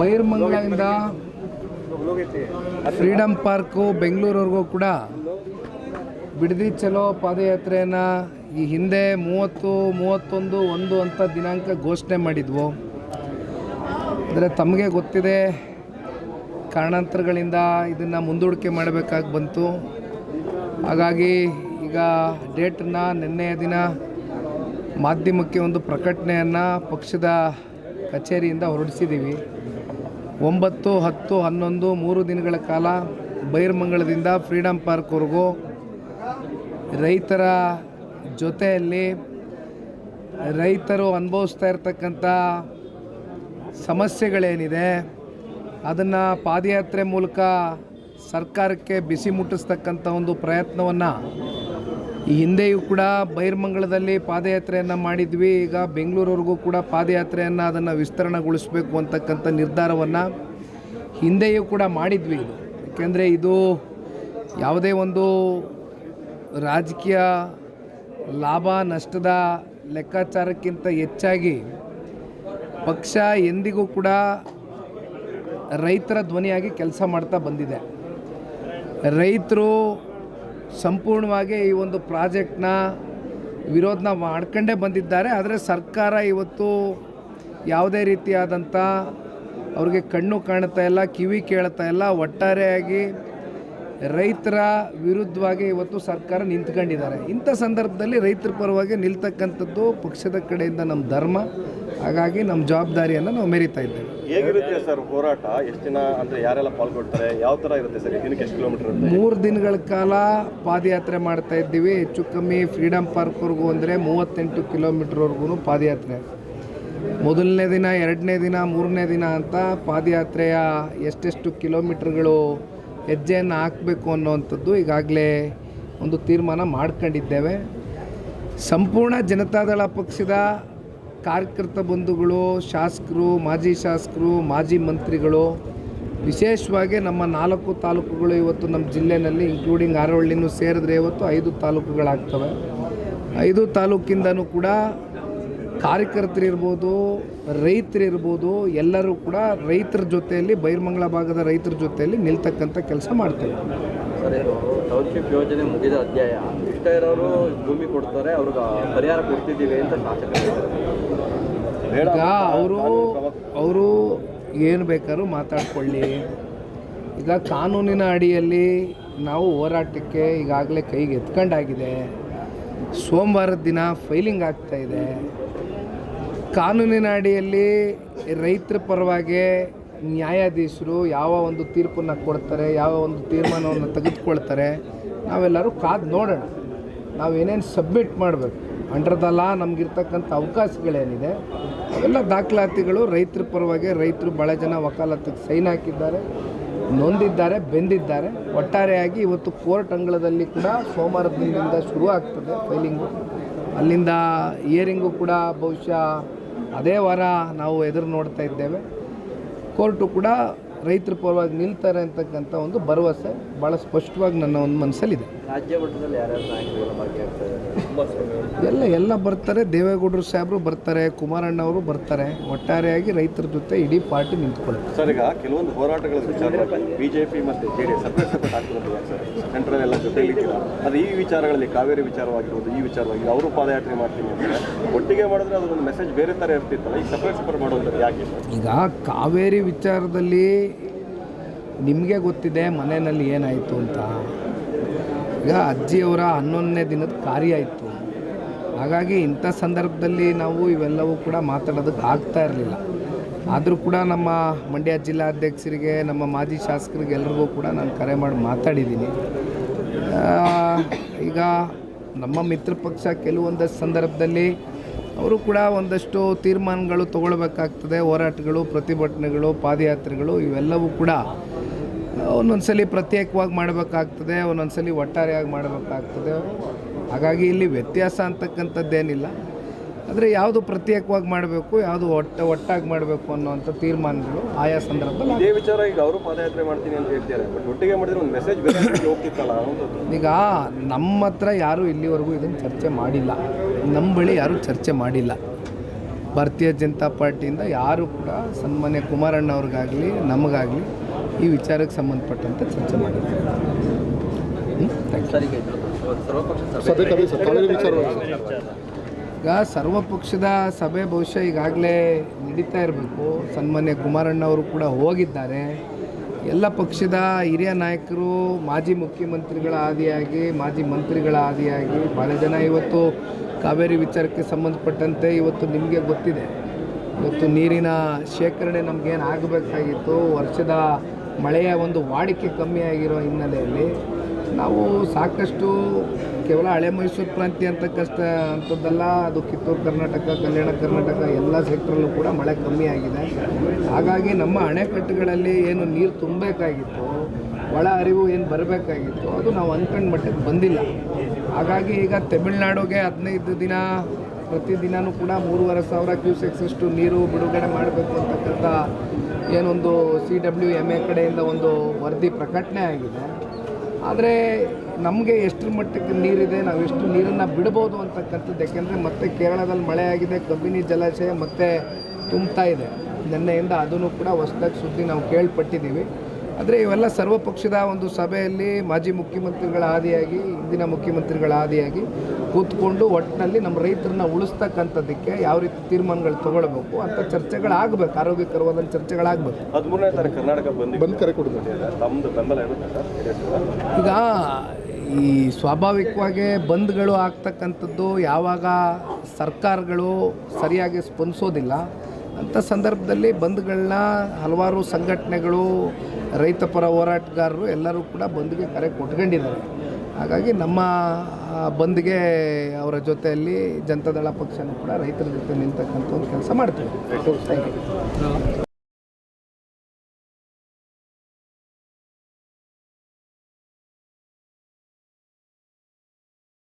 ಬೈರ್ಮಂಗಲದಿಂದ freedom park ಬೆಂಗಳೂರವರೆಗೂ ಕೂಡ ಬಿಡದಿ ಚಲೋ ಪಾದಯಾತ್ರೆಯನ್ನು ಈ ಹಿಂದೆ 30, 31, 1 ಅಂತ ದಿನಾಂಕ ಘೋಷಣೆ ಮಾಡಿದ್ವು. ಅಂದರೆ ತಮಗೆ ಗೊತ್ತಿದೆ, ಕಾರಣಾಂತರಗಳಿಂದ ಇದನ್ನು ಮುಂದೂಡಿಕೆ ಮಾಡಬೇಕಾಗಿ ಬಂತು. ಹಾಗಾಗಿ ಈಗ ಡೇಟನ್ನು ನಿನ್ನೆಯ ದಿನ ಮಾಧ್ಯಮಕ್ಕೆ ಒಂದು ಪ್ರಕಟಣೆಯನ್ನು ಪಕ್ಷದ ಕಚೇರಿಯಿಂದ ಹೊರಡಿಸಿದ್ದೀವಿ. 9, 10, 11 3 ದಿನಗಳ ಕಾಲ ಬೈರ್ಮಂಗಲದಿಂದ ಫ್ರೀಡಮ್ ಪಾರ್ಕ್ವರೆಗೂ ರೈತರ ಜೊತೆಯಲ್ಲಿ ರೈತರು ಅನುಭವಿಸ್ತಾ ಇರ್ತಕ್ಕಂಥ ಸಮಸ್ಯೆಗಳೇನಿದೆ ಅದನ್ನು ಪಾದಯಾತ್ರೆ ಮೂಲಕ ಸರ್ಕಾರಕ್ಕೆ ಬಿಸಿ ಮುಟ್ಟಿಸ್ತಕ್ಕಂಥ ಒಂದು ಪ್ರಯತ್ನವನ್ನು ಈ ಹಿಂದೆಯೂ ಕೂಡ ಬೈರ್ಮಂಗಲದಲ್ಲಿ ಪಾದಯಾತ್ರೆಯನ್ನು ಮಾಡಿದ್ವಿ. ಈಗ ಬೆಂಗಳೂರವರೆಗೂ ಕೂಡ ಪಾದಯಾತ್ರೆಯನ್ನು ಅದನ್ನು ವಿಸ್ತರಣೆಗೊಳಿಸಬೇಕು ಅಂತಕ್ಕಂಥ ನಿರ್ಧಾರವನ್ನು ಹಿಂದೆಯೂ ಕೂಡ ಮಾಡಿದ್ವಿ. ಇದು ಏಕೆಂದರೆ ಇದು ಯಾವುದೇ ಒಂದು ರಾಜಕೀಯ ಲಾಭ ನಷ್ಟದ ಲೆಕ್ಕಾಚಾರಕ್ಕಿಂತ ಹೆಚ್ಚಾಗಿ ಪಕ್ಷ ಎಂದಿಗೂ ಕೂಡ ರೈತರ ಧ್ವನಿಯಾಗಿ ಕೆಲಸ ಮಾಡ್ತಾ ಬಂದಿದೆ. ರೈತರು ಸಂಪೂರ್ಣವಾಗಿ ಈ ಒಂದು ಪ್ರಾಜೆಕ್ಟ್ನ ವಿರೋಧನ ಮಾಡ್ಕೊಂಡೇ ಬಂದಿದ್ದಾರೆ. ಆದರೆ ಸರ್ಕಾರ ಇವತ್ತು ಯಾವುದೇ ರೀತಿಯಾದಂಥ ಅವ್ರಿಗೆ ಕಣ್ಣು ಕಾಣ್ತಾ ಇಲ್ಲ, ಕಿವಿ ಕೇಳ್ತಾ ಇಲ್ಲ. ಒಟ್ಟಾರೆಯಾಗಿ ರೈತರ ವಿರುದ್ಧವಾಗಿ ಇವತ್ತು ಸರ್ಕಾರ ನಿಂತ್ಕೊಂಡಿದ್ದಾರೆ. ಇಂಥ ಸಂದರ್ಭದಲ್ಲಿ ರೈತರ ಪರವಾಗಿ ನಿಲ್ತಕ್ಕಂಥದ್ದು ಪಕ್ಷದ ಕಡೆಯಿಂದ ನಮ್ಮ ಧರ್ಮ. ಹಾಗಾಗಿ ನಮ್ಮ ಜವಾಬ್ದಾರಿಯನ್ನು ನಾವು ಮೆರಿತಾ ಇದ್ದೇವೆ. ಹೇಗಿರುತ್ತೆ ಸರ್ ಹೋರಾಟ? ಎಷ್ಟು ದಿನ ಅಂದರೆ ಯಾರೆಲ್ಲ ಪಾಲ್ಗೊಳ್ತಾರೆ? ಯಾವ ಥರ ಇರುತ್ತೆ ಸರ್? ದಿನಕ್ಕೆ ಎಷ್ಟು ಕಿಲೋಮೀಟರ್ ಇರುತ್ತೆ? 3 ದಿನಗಳ ಕಾಲ ಪಾದಯಾತ್ರೆ ಮಾಡ್ತಾ ಇದ್ದೀವಿ. ಹೆಚ್ಚು ಕಮ್ಮಿ ಫ್ರೀಡಮ್ ಪಾರ್ಕ್ವರೆಗೂ ಅಂದರೆ 38 ಕಿಲೋಮೀಟ್ರ್ವರೆಗೂ ಪಾದಯಾತ್ರೆ. ಮೊದಲನೇ ದಿನ, 2ನೇ ದಿನ, 3ನೇ ದಿನ ಅಂತ ಪಾದಯಾತ್ರೆಯ ಎಷ್ಟೆಷ್ಟು ಕಿಲೋಮೀಟ್ರ್ಗಳು ಹೆಜ್ಜೆಯನ್ನು ಹಾಕಬೇಕು ಅನ್ನೋವಂಥದ್ದು ಈಗಾಗಲೇ ಒಂದು ತೀರ್ಮಾನ ಮಾಡ್ಕೊಂಡಿದ್ದೇವೆ. ಸಂಪೂರ್ಣ ಜನತಾದಳ ಪಕ್ಷದ ಕಾರ್ಯಕರ್ತ ಬಂಧುಗಳು, ಶಾಸಕರು, ಮಾಜಿ ಶಾಸಕರು, ಮಾಜಿ ಮಂತ್ರಿಗಳು, ವಿಶೇಷವಾಗಿ ನಮ್ಮ 4 ತಾಲೂಕುಗಳು ಇವತ್ತು ನಮ್ಮ ಜಿಲ್ಲೆಯಲ್ಲಿ ಇನ್ಕ್ಲೂಡಿಂಗ್ ಆರೋಹಳ್ಳಿನೂ ಸೇರಿದ್ರೆ ಇವತ್ತು 5 ತಾಲೂಕುಗಳಾಗ್ತವೆ. 5 ತಾಲೂಕಿಂದನೂ ಕೂಡ ಕಾರ್ಯಕರ್ತರಿರ್ಬೋದು, ರೈತರಿರ್ಬೋದು, ಎಲ್ಲರೂ ಕೂಡ ರೈತರ ಜೊತೆಯಲ್ಲಿ, ಬೈರ್ಮಂಗಲ ಭಾಗದ ರೈತರ ಜೊತೆಯಲ್ಲಿ ನಿಲ್ತಕ್ಕಂಥ ಕೆಲಸ ಮಾಡ್ತೇವೆ. ಸರ್, ಟೌನ್ಶಿಪ್ ಯೋಜನೆ ಮುಗಿದ ಅಧ್ಯಾಯ. ಇಷ್ಟ ಇರೋರು ಭೂಮಿ ಕೊಡ್ತಾರೆ, ಅವ್ರಿಗೆ ಪರಿಹಾರ ಕೊಡ್ತಿದ್ದೀವಿ ಅಂತ ಶಾಸಕರು. ಈಗ ಅವರು ಏನು ಬೇಕಾದ್ರೂ ಮಾತಾಡ್ಕೊಳ್ಳಿ. ಈಗ ಕಾನೂನಿನ ಅಡಿಯಲ್ಲಿ ನಾವು ಹೋರಾಟಕ್ಕೆ ಈಗಾಗಲೇ ಕೈಗೆ ಎತ್ಕೊಂಡಾಗಿದೆ. ಸೋಮವಾರದ ದಿನ ಫೈಲಿಂಗ್ ಆಗ್ತಾಯಿದೆ. ಕಾನೂನಿನ ಅಡಿಯಲ್ಲಿ ರೈತರ ಪರವಾಗಿ ನ್ಯಾಯಾಧೀಶರು ಯಾವ ಒಂದು ತೀರ್ಪನ್ನು ಕೊಡ್ತಾರೆ, ಯಾವ ಒಂದು ತೀರ್ಮಾನವನ್ನು ತೆಗೆದುಕೊಳ್ತಾರೆ, ನಾವೆಲ್ಲರೂ ಕಾದು ನೋಡೋಣ. ನಾವೇನೇನು ಸಬ್ಮಿಟ್ ಮಾಡಬೇಕು ಅಂಡರ್ ದ ಲಾ, ನಮಗಿರ್ತಕ್ಕಂಥ ಅವಕಾಶಗಳೇನಿದೆ ಅವೆಲ್ಲ ದಾಖಲಾತಿಗಳು ರೈತರ ಪರವಾಗಿ. ರೈತರು ಭಾಳ ಜನ ವಕಾಲತ್ತಿಗೆ ಸೈನ್ ಹಾಕಿದ್ದಾರೆ, ನೊಂದಿದ್ದಾರೆ, ಬೆಂದಿದ್ದಾರೆ. ಒಟ್ಟಾರೆಯಾಗಿ ಇವತ್ತು ಕೋರ್ಟ್ ಅಂಗಳದಲ್ಲಿ ಕೂಡ ಸೋಮವಾರದ ದಿನದಿಂದ ಶುರು ಆಗ್ತದೆ ಫೈಲಿಂಗು. ಅಲ್ಲಿಂದ ಹಿಯರಿಂಗು ಕೂಡ ಬಹುಶಃ ಅದೇ ವಾರ ನಾವು ಎದುರು ನೋಡ್ತಾ ಇದ್ದೇವೆ. ಕೋರ್ಟು ಕೂಡ ರೈತರ ಪರವಾಗಿ ನಿಲ್ತಾರೆ ಅಂತಕ್ಕಂಥ ಒಂದು ಭರವಸೆ ಭಾಳ ಸ್ಪಷ್ಟವಾಗಿ ನನ್ನ ಒಂದು ಮನಸ್ಸಲ್ಲಿದೆ. ರಾಜ್ಯ ಮಟ್ಟದಲ್ಲಿ ಯಾರ್ಯಾರು ನಾಯಕರು ಭಾಗಿಯಾಗ್ತಾರೆ? ಎಲ್ಲ ಬರ್ತಾರೆ. ದೇವೇಗೌಡರು ಸಾಹೇಬರು ಬರ್ತಾರೆ, ಕುಮಾರಣ್ಣವರು ಬರ್ತಾರೆ. ಒಟ್ಟಾರೆಯಾಗಿ ರೈತರ ಜೊತೆ ಇಡೀ ಪಾರ್ಟಿ ನಿಂತ್ಕೊಳ್ಳುತ್ತೆ. ಸರ್, ಈಗ ಕೆಲವೊಂದು ಹೋರಾಟಗಳ ವಿಚಾರ ಬಿಜೆಪಿ ಮತ್ತು JDS ಸಪ್ರೇಟ್ ಹಾಕಿರೋದಿಲ್ಲ ಸರ್, ಸೆಂಟ್ರಲ್ ಎಲ್ಲ ಜೊತೆಲಿಕ್ಕಿಲ್ಲ. ಅದು ಈ ವಿಚಾರಗಳಲ್ಲಿ ಕಾವೇರಿ ವಿಚಾರವಾಗಿರ್ಬೋದು, ಈ ವಿಚಾರವಾಗಿ ಅವರು ಪಾದಯಾತ್ರೆ ಮಾಡ್ತೀನಿ ಅಂದರೆ ಒಟ್ಟಿಗೆ ಮಾಡಿದ್ರೆ ಅದೊಂದು ಮೆಸೇಜ್ ಬೇರೆ ಥರ ಇರ್ತಿತ್ತಲ್ಲ. ಈಗ ಸಪ್ರೇಟ್ ಮಾಡೋದು ಯಾಕೆ? ಈಗ ಕಾವೇರಿ ವಿಚಾರದಲ್ಲಿ ನಿಮಗೆ ಗೊತ್ತಿದೆ ಮನೆಯಲ್ಲಿ ಏನಾಯಿತು ಅಂತ. ಈಗ ಅಜ್ಜಿಯವರ 11ನೇ ದಿನದ ಕಾರ್ಯ ಇತ್ತು. ಹಾಗಾಗಿ ಇಂಥ ಸಂದರ್ಭದಲ್ಲಿ ನಾವು ಇವೆಲ್ಲವೂ ಕೂಡ ಮಾತಾಡೋದಕ್ಕೆ ಆಗ್ತಾ ಇರಲಿಲ್ಲ. ಆದರೂ ಕೂಡ ನಮ್ಮ ಮಂಡ್ಯ ಜಿಲ್ಲಾಧ್ಯಕ್ಷರಿಗೆ, ನಮ್ಮ ಮಾಜಿ ಶಾಸಕರಿಗೆ ಎಲ್ರಿಗೂ ಕೂಡ ನಾನು ಕರೆ ಮಾಡಿ ಮಾತಾಡಿದ್ದೀನಿ. ಈಗ ನಮ್ಮ ಮಿತ್ರ ಪಕ್ಷ ಕೆಲವೊಂದಷ್ಟು ಸಂದರ್ಭದಲ್ಲಿ ಅವರು ಕೂಡ ಒಂದಷ್ಟು ತೀರ್ಮಾನಗಳು ತಗೊಳ್ಬೇಕಾಗ್ತದೆ. ಹೋರಾಟಗಳು, ಪ್ರತಿಭಟನೆಗಳು, ಪಾದಯಾತ್ರೆಗಳು ಇವೆಲ್ಲವೂ ಕೂಡ ಒಂದೊಂದು ಸಲ ಪ್ರತ್ಯೇಕವಾಗಿ ಮಾಡಬೇಕಾಗ್ತದೆ, ಒಂದೊಂದು ಸಲ ಒಟ್ಟಾರೆಯಾಗಿ ಮಾಡಬೇಕಾಗ್ತದೆ. ಹಾಗಾಗಿ ಇಲ್ಲಿ ವ್ಯತ್ಯಾಸ ಅಂತಕ್ಕಂಥದ್ದೇನಿಲ್ಲ. ಆದರೆ ಯಾವುದು ಪ್ರತ್ಯೇಕವಾಗಿ ಮಾಡಬೇಕು, ಯಾವುದು ಒಟ್ಟಾಗಿ ಮಾಡಬೇಕು ಅನ್ನೋವಂಥ ತೀರ್ಮಾನಗಳು ಆಯಾ ಸಂದರ್ಭದಲ್ಲಿ. ಇದೇ ವಿಚಾರ ಈಗ ಅವರು ಪಾದಯಾತ್ರೆ ಮಾಡ್ತೀನಿ ಅಂತ ಹೇಳ್ತಾರೆ, ಬಟ್ ಒಟ್ಟಿಗೆ ಮಾಡಿದ್ರೆ ಒಂದು ಮೆಸೇಜ್ ಬೇರೆ ಹೋಗ್ತಿತ್ತಲ್ಲ. ಈಗ ನಮ್ಮ ಹತ್ರ ಯಾರೂ ಇಲ್ಲಿವರೆಗೂ ಇದನ್ನು ಚರ್ಚೆ ಮಾಡಿಲ್ಲ. ನಮ್ಮ ಬಳಿ ಯಾರೂ ಚರ್ಚೆ ಮಾಡಿಲ್ಲ. ಭಾರತೀಯ ಜನತಾ ಪಾರ್ಟಿಯಿಂದ ಯಾರು ಕೂಡ ಸನ್ಮಾನ್ಯ ಕುಮಾರಣ್ಣ ಅವ್ರಿಗಾಗಲಿ ನಮಗಾಗಲಿ ಈ ವಿಚಾರಕ್ಕೆ ಸಂಬಂಧಪಟ್ಟಂತೆ ಚರ್ಚೆ ಮಾಡಿದ್ದಾರೆ. ಸರ್, ಈಗ ಸರ್ವಪಕ್ಷ ಸಭೆ ಈಗ ಸರ್ವಪಕ್ಷದ ಸಭೆ ಬಹುಶಃ ಈಗಾಗಲೇ ನಡೀತಾ ಇರಬೇಕು. ಸನ್ಮಾನ್ಯ ಕುಮಾರಣ್ಣ ಅವರು ಕೂಡ ಹೋಗಿದ್ದಾರೆ. ಎಲ್ಲ ಪಕ್ಷದ ಹಿರಿಯ ನಾಯಕರು, ಮಾಜಿ ಮುಖ್ಯಮಂತ್ರಿಗಳ ಆದಿಯಾಗಿ, ಮಾಜಿ ಮಂತ್ರಿಗಳ ಆದಿಯಾಗಿ ಭಾಳ ಜನ ಇವತ್ತು ಕಾವೇರಿ ವಿಚಾರಕ್ಕೆ ಸಂಬಂಧಪಟ್ಟಂತೆ ಇವತ್ತು ನಿಮಗೆ ಗೊತ್ತಿದೆ, ಇವತ್ತು ನೀರಿನ ಶೇಖರಣೆ ನಮಗೇನು ಆಗಬೇಕಾಗಿತ್ತು, ವರ್ಷದ ಮಳೆಯ ಒಂದು ವಾಡಿಕೆ ಕಮ್ಮಿ ಆಗಿರೋ ಹಿನ್ನೆಲೆಯಲ್ಲಿ ನಾವು ಸಾಕಷ್ಟು ಕೇವಲ ಹಳೆ ಮೈಸೂರು ಪ್ರಾಂತ್ಯ ಅಂಥದ್ದಲ್ಲ, ಅದು ಕಿತ್ತೂರು ಕರ್ನಾಟಕ, ಕಲ್ಯಾಣ ಕರ್ನಾಟಕ ಎಲ್ಲ ಸೆಕ್ಟ್ರಲ್ಲೂ ಕೂಡ ಮಳೆ ಕಮ್ಮಿ ಆಗಿದೆ. ಹಾಗಾಗಿ ನಮ್ಮ ಅಣೆಕಟ್ಟುಗಳಲ್ಲಿ ಏನು ನೀರು ತುಂಬಬೇಕಾಗಿತ್ತು, ಒಳ ಹರಿವು ಏನು ಬರಬೇಕಾಗಿತ್ತು, ಅದು ನಾವು ಅಂದ್ಕೊಂಡ ಮಟ್ಟಕ್ಕೆ ಬಂದಿಲ್ಲ. ಹಾಗಾಗಿ ಈಗ ತಮಿಳುನಾಡಿಗೆ 15 ದಿನ ಪ್ರತಿದಿನವೂ ಕೂಡ 3,500 ಕ್ಯೂಸೆಕ್ಸಷ್ಟು ನೀರು ಬಿಡುಗಡೆ ಮಾಡಬೇಕು ಅಂತಕ್ಕಂಥ ಏನೊಂದು CWMA ಕಡೆಯಿಂದ ಒಂದು ವರದಿ ಪ್ರಕಟಣೆ ಆಗಿದೆ. ಆದರೆ ನಮಗೆ ಎಷ್ಟರ ಮಟ್ಟಕ್ಕೆ ನೀರಿದೆ, ನಾವು ಎಷ್ಟು ನೀರನ್ನು ಬಿಡ್ಬೋದು ಅಂತಕ್ಕಂಥದ್ದು. ಯಾಕೆಂದರೆ ಮತ್ತೆ ಕೇರಳದಲ್ಲಿ ಮಳೆ ಆಗಿದೆ, ಕಬಿನಿ ಜಲಾಶಯ ಮತ್ತೆ ತುಂಬ್ತಾ ಇದೆ ನಿನ್ನೆಯಿಂದ, ಅದನ್ನು ಕೂಡ ಹೊಸದಾಗಿ ಸುದ್ದಿ ನಾವು ಕೇಳ್ಪಟ್ಟಿದ್ದೀವಿ. ಆದರೆ ಇವೆಲ್ಲ ಸರ್ವಪಕ್ಷದ ಒಂದು ಸಭೆಯಲ್ಲಿ ಮಾಜಿ ಮುಖ್ಯಮಂತ್ರಿಗಳ ಆದಿಯಾಗಿ, ಇಂದಿನ ಮುಖ್ಯಮಂತ್ರಿಗಳ ಆದಿಯಾಗಿ ಕೂತ್ಕೊಂಡು ಒಟ್ಟಿನಲ್ಲಿ ನಮ್ಮ ರೈತರನ್ನ ಉಳಿಸ್ತಕ್ಕಂಥದ್ದಕ್ಕೆ ಯಾವ ರೀತಿ ತೀರ್ಮಾನಗಳು ತೊಗೊಳ್ಬೇಕು ಅಂತ ಚರ್ಚೆಗಳಾಗಬೇಕು, ಆರೋಗ್ಯಕರವಾದ ಚರ್ಚೆಗಳಾಗಬೇಕು. 13ನೇ ತಾರೀಕು ಕರ್ನಾಟಕ ಬಂದ್ ಕರೆ ಕೊಡ್ತಾರೆ, ತಮ್ಮದು ಬೆಂಬಲ ಇರುತ್ತೆ ಸರ್? ಈಗ ಈ ಸ್ವಾಭಾವಿಕವಾಗಿ ಬಂದ್ಗಳು ಆಗ್ತಕ್ಕಂಥದ್ದು ಯಾವಾಗ ಸರ್ಕಾರಗಳು ಸರಿಯಾಗಿ ಸ್ಪಂದಿಸೋದಿಲ್ಲ ಅಂಥ ಸಂದರ್ಭದಲ್ಲಿ ಬಂದ್ಗಳನ್ನ ಹಲವಾರು ಸಂಘಟನೆಗಳು, ರೈತಪರ ಹೋರಾಟಗಾರರು ಎಲ್ಲರೂ ಕೂಡ ಬಂದ್ಗೆ ಕರೆ ಕೊಟ್ಕೊಂಡಿದ್ದಾರೆ. ಹಾಗಾಗಿ ನಮ್ಮ ಬಂದ್ಗೆ ಅವರ ಜೊತೆಯಲ್ಲಿ ಜನತಾದಳ ಪಕ್ಷನೂ ಕೂಡ ರೈತರ ಜೊತೆ ನಿಲ್ತಕ್ಕಂಥ ಒಂದು ಕೆಲಸ ಮಾಡ್ತೀವಿ. Thank you.